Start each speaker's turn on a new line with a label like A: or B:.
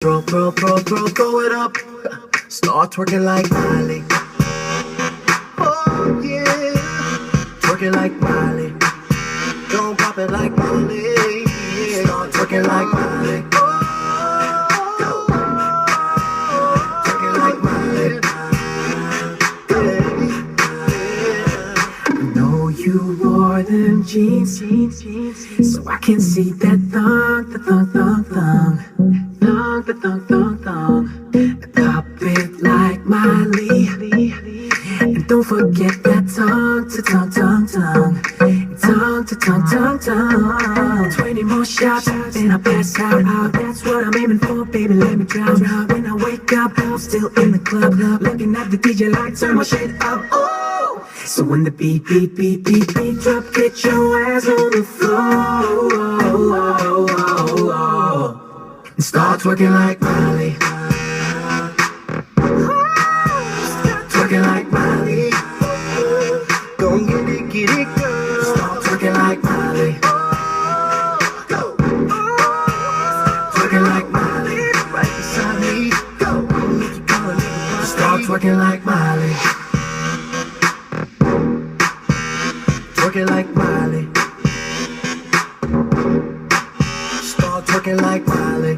A: Throw it up. Start twerking like Miley. Oh yeah, twerking like Miley. Don't pop it like Miley. Yeah, start twerking like Miley. Oh, twerking like Miley. Yeah. I know you wore them jeans, so I can see that thong. Pop it like Miley, and don't forget that tongue. 20 more shots, then I pass out. That's what I'm aiming for, baby. Let me drown. When I wake up, I'm still in the club, looking at the DJ like turn my shit up. Oh, so when the beat drop, get your ass on the floor. And start twerking like Miley. Twerking like Miley. Don't get it, girl. Start twerking like Miley. Go. Twerking like Miley. Right beside me. Go. Start twerking like Miley. Twerking like Miley. Start twerking like Miley.